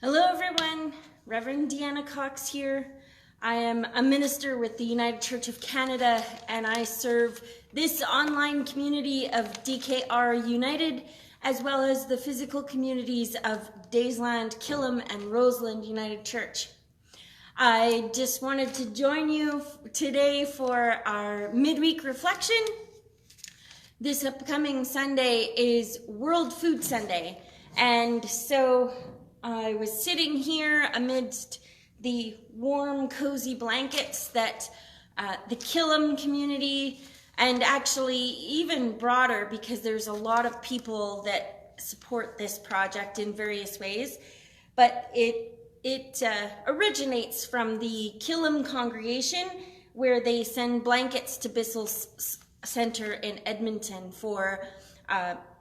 Hello everyone, Reverend Deanna Cox here. I am a minister with the United Church of Canada and I serve this online community of DKR United as well as the physical communities of Daysland, Killam and Roseland United Church. I just wanted to join you today for our midweek reflection. This upcoming Sunday is World Food Sunday, and so I was sitting here amidst the warm, cozy blankets that the Killam community, and actually even broader because there's a lot of people that support this project in various ways, but it originates from the Killam congregation where they send blankets to Bissell's Center in Edmonton for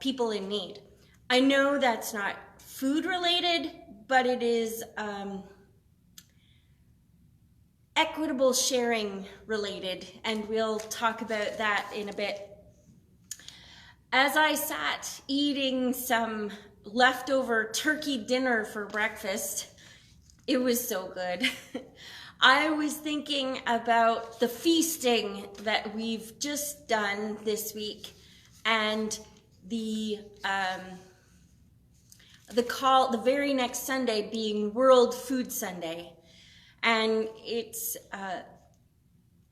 people in need. I know that's not food related, but it is equitable sharing related, and we'll talk about that in a bit. As I sat eating some leftover turkey dinner for breakfast, it was so good. I was thinking about the feasting that we've just done this week and the very next Sunday being World Food Sunday. And it's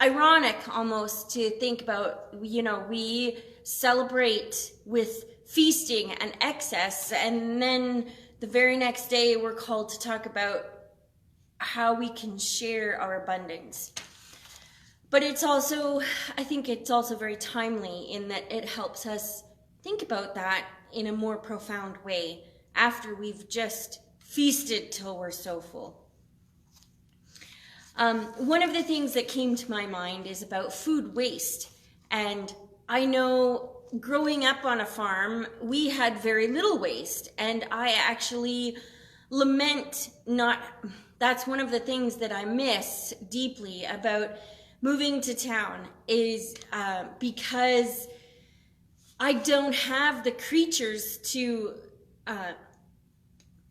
ironic almost to think about, we celebrate with feasting and excess, and then the very next day we're called to talk about how we can share our abundance. But it's also, I think it's also very timely in that it helps us think about that in a more profound way after we've just feasted till we're so full. One of the things that came to my mind is about food waste. And I know growing up on a farm, we had very little waste. And I actually lament that's one of the things that I miss deeply about moving to town is because I don't have the creatures to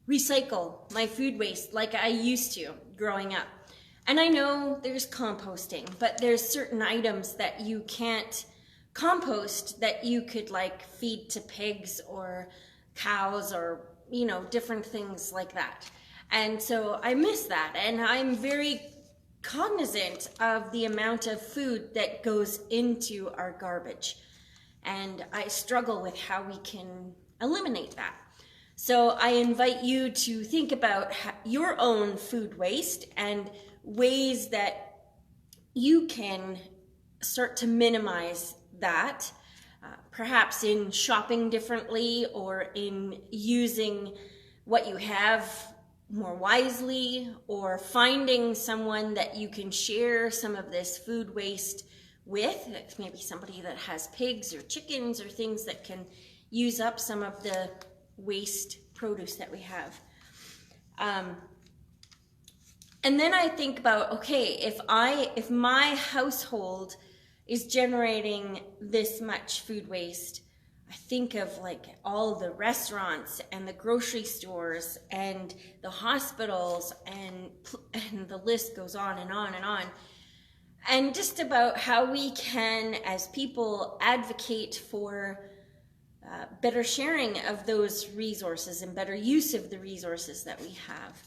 recycle my food waste like I used to growing up. And I know there's composting, but there's certain items that you can't compost that you could like feed to pigs or cows or, different things like that. And so I miss that. And I'm very cognizant of the amount of food that goes into our garbage. And I struggle with how we can eliminate that. So I invite you to think about your own food waste and ways that you can start to minimize that, perhaps in shopping differently or in using what you have more wisely, or finding someone that you can share some of this food waste with. Maybe somebody that has pigs or chickens or things that can use up some of the waste produce that we have. And then I think about, okay, if my household is generating this much food waste, I think of like all the restaurants and the grocery stores and the hospitals and the list goes on and on and on. And just about how we can, as people, advocate for better sharing of those resources and better use of the resources that we have.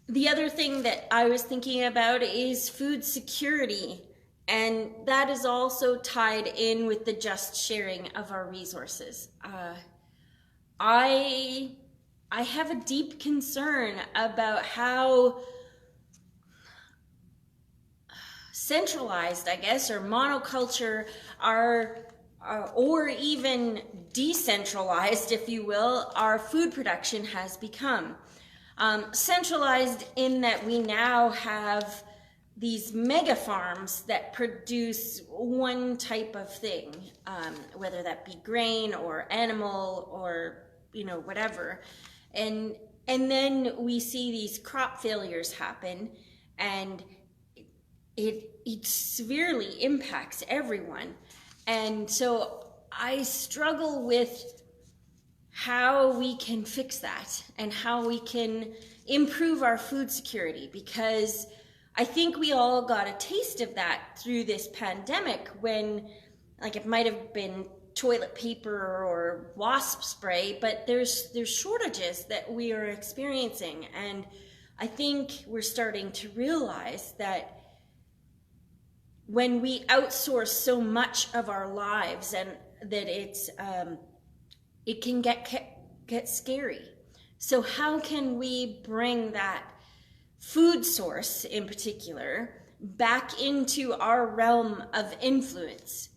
The other thing that I was thinking about is food security, and that is also tied in with the just sharing of our resources. I have a deep concern about how centralized, I guess, or monoculture or even decentralized, if you will, our food production has become. Centralized in that we now have these mega farms that produce one type of thing, whether that be grain or animal or, whatever. And then we see these crop failures happen, and it severely impacts everyone. And so I struggle with how we can fix that and how we can improve our food security, because I think we all got a taste of that through this pandemic when, like, it might have been toilet paper or wasp spray, but there's shortages that we are experiencing. And I think we're starting to realize that when we outsource so much of our lives, and that it can get scary. So how can we bring that food source in particular back into our realm of influence?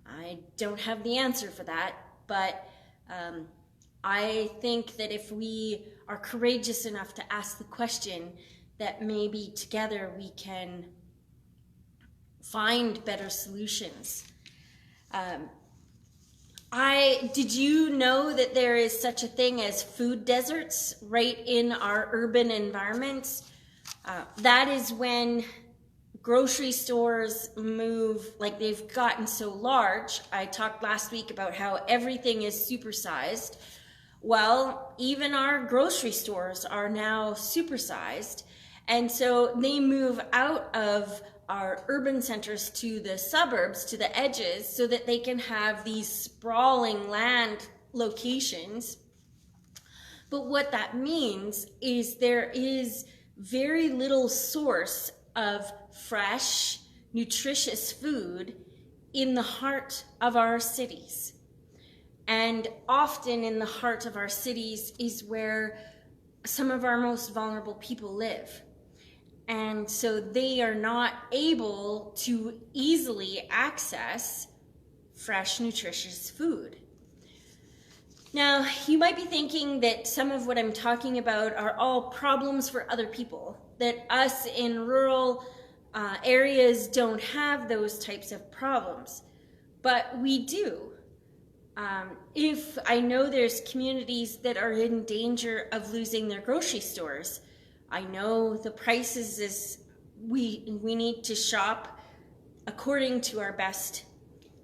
I don't have the answer for that, but I think that if we are courageous enough to ask the question, that maybe together we can find better solutions. Did you know that there is such a thing as food deserts right in our urban environments? That is when grocery stores move, like, they've gotten so large. I talked last week about how everything is supersized. Well, even our grocery stores are now supersized. And so they move out of our urban centers to the suburbs, to the edges, so that they can have these sprawling land locations. But what that means is there is very little source of fresh, nutritious food in the heart of our cities. And often in the heart of our cities is where some of our most vulnerable people live. And so they are not able to easily access fresh, nutritious food. Now, you might be thinking that some of what I'm talking about are all problems for other people, that us in rural areas don't have those types of problems, but we do. If I know there's communities that are in danger of losing their grocery stores, I know the prices is we need to shop according to our best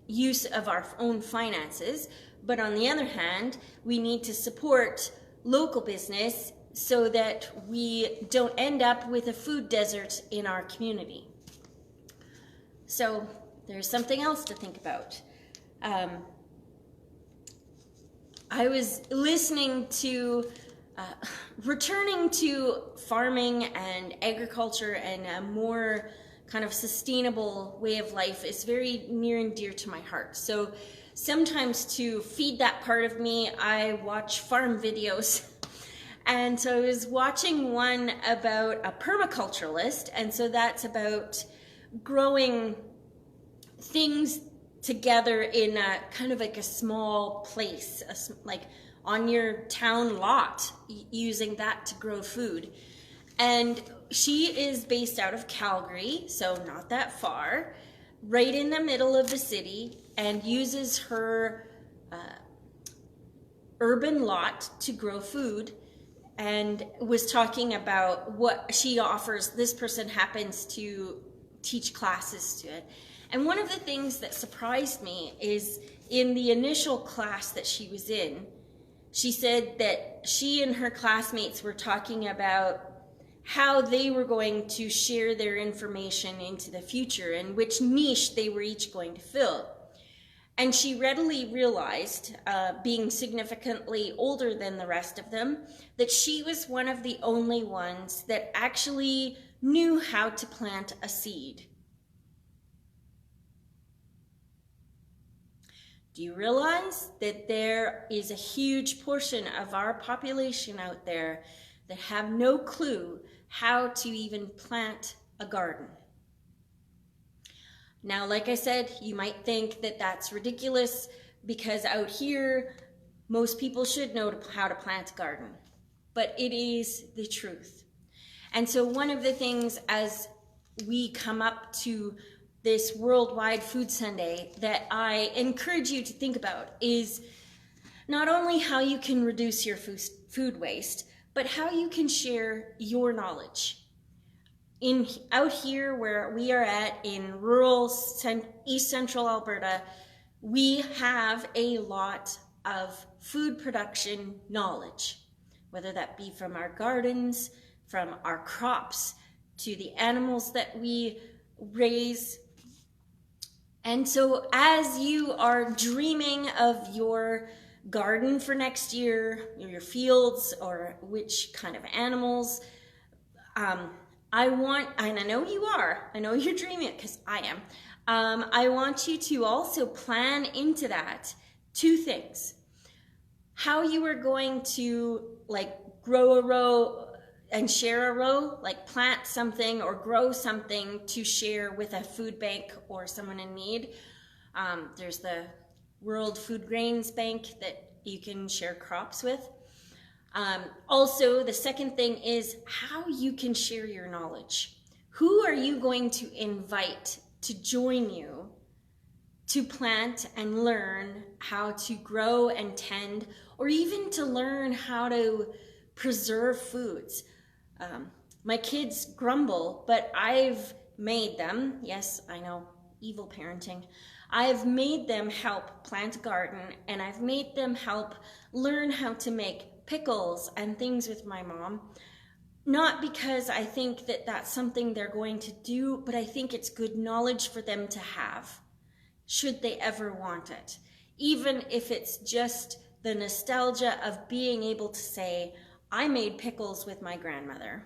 use of our own finances. But on the other hand, we need to support local business so that we don't end up with a food desert in our community. So there's something else to think about. I was listening to returning to farming and agriculture and a more kind of sustainable way of life is very near and dear to my heart. So sometimes to feed that part of me, I watch farm videos. And so I was watching one about a permaculturalist, and so that's about growing things together in a kind of like a small place, like on your town lot, using that to grow food. And she is based out of Calgary, so not that far, right in the middle of the city, and uses her urban lot to grow food, and was talking about what she offers. This person happens to teach classes to it. And one of the things that surprised me is in the initial class that she was in, she said that she and her classmates were talking about how they were going to share their information into the future and which niche they were each going to fill. And she readily realized, being significantly older than the rest of them, that she was one of the only ones that actually knew how to plant a seed. Do you realize that there is a huge portion of our population out there that have no clue how to even plant a garden? Now, like I said, you might think that that's ridiculous because out here, most people should know how to plant a garden, but it is the truth. And so one of the things as we come up to this Worldwide Food Sunday that I encourage you to think about is not only how you can reduce your food waste, but how you can share your knowledge. Out here where we are at in rural East Central Alberta, we have a lot of food production knowledge, whether that be from our gardens, from our crops, to the animals that we raise. And so as you are dreaming of your garden for next year, your fields, or which kind of animals, I want, and I know you are, I know you're dreaming it because I am, I want you to also plan into that two things. How you are going to like grow a row and share a row, like plant something or grow something to share with a food bank or someone in need. There's the World Food Grains Bank that you can share crops with. Also, the second thing is how you can share your knowledge. Who are you going to invite to join you to plant and learn how to grow and tend, or even to learn how to preserve foods? My kids grumble, but I've made them, yes, I know, evil parenting. I've made them help plant a garden, and I've made them help learn how to make pickles and things with my mom. Not because I think that that's something they're going to do, but I think it's good knowledge for them to have, should they ever want it. Even if it's just the nostalgia of being able to say, I made pickles with my grandmother.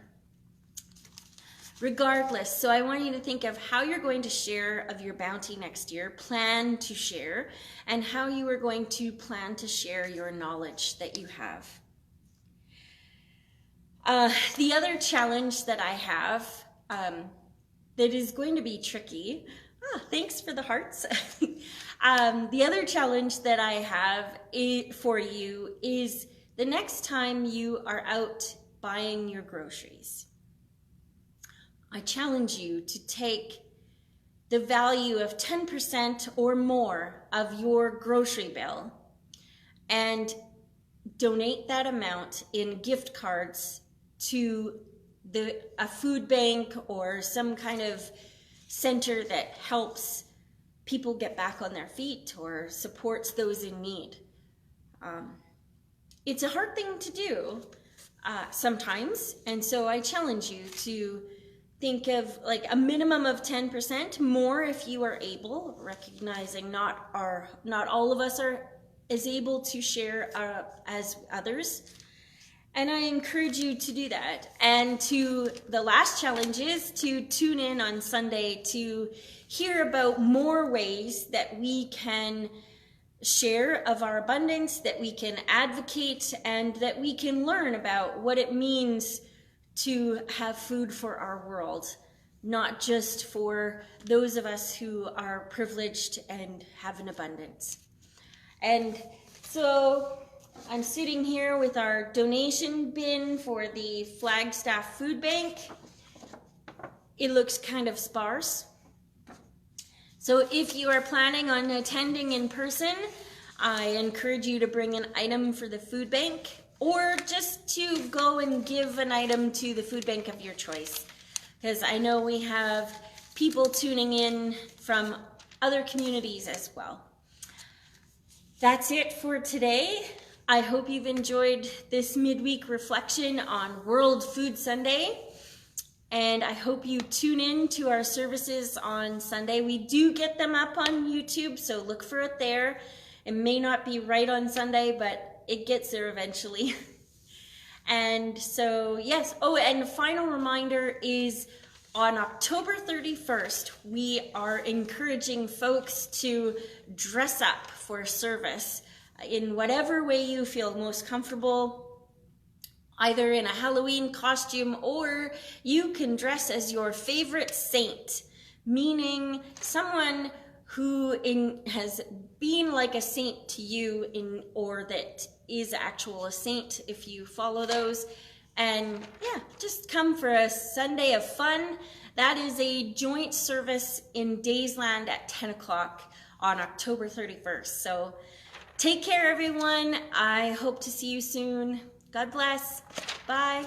Regardless, so I want you to think of how you're going to share of your bounty next year, plan to share, and how you are going to plan to share your knowledge that you have. The other challenge that I have that is going to be tricky, thanks for the hearts. The other challenge that I have for you is the next time you are out buying your groceries. I challenge you to take the value of 10% or more of your grocery bill and donate that amount in gift cards to a food bank or some kind of center that helps people get back on their feet or supports those in need. It's a hard thing to do sometimes, and so I challenge you to think of like a minimum of 10%, more if you are able, recognizing not all of us are as able to share as others. And I encourage you to do that. And the last challenge is to tune in on Sunday to hear about more ways that we can share of our abundance, that we can advocate, and that we can learn about what it means to have food for our world, not just for those of us who are privileged and have an abundance. And so I'm sitting here with our donation bin for the Flagstaff Food Bank. It looks kind of sparse. So if you are planning on attending in person, I encourage you to bring an item for the food bank, or just to go and give an item to the food bank of your choice. Because I know we have people tuning in from other communities as well. That's it for today. I hope you've enjoyed this midweek reflection on World Food Sunday. And I hope you tune in to our services on Sunday. We do get them up on YouTube, so look for it there. It may not be right on Sunday, but it gets there eventually. And so, yes. Oh, and final reminder is on October 31st, we are encouraging folks to dress up for service in whatever way you feel most comfortable, either in a Halloween costume, or you can dress as your favorite saint, meaning someone who has been like a saint to you, or that is actual a saint if you follow those. And yeah, just come for a Sunday of fun. That is a joint service in Daysland at 10 o'clock on October 31st. So take care, everyone. I hope to see you soon. God bless. Bye.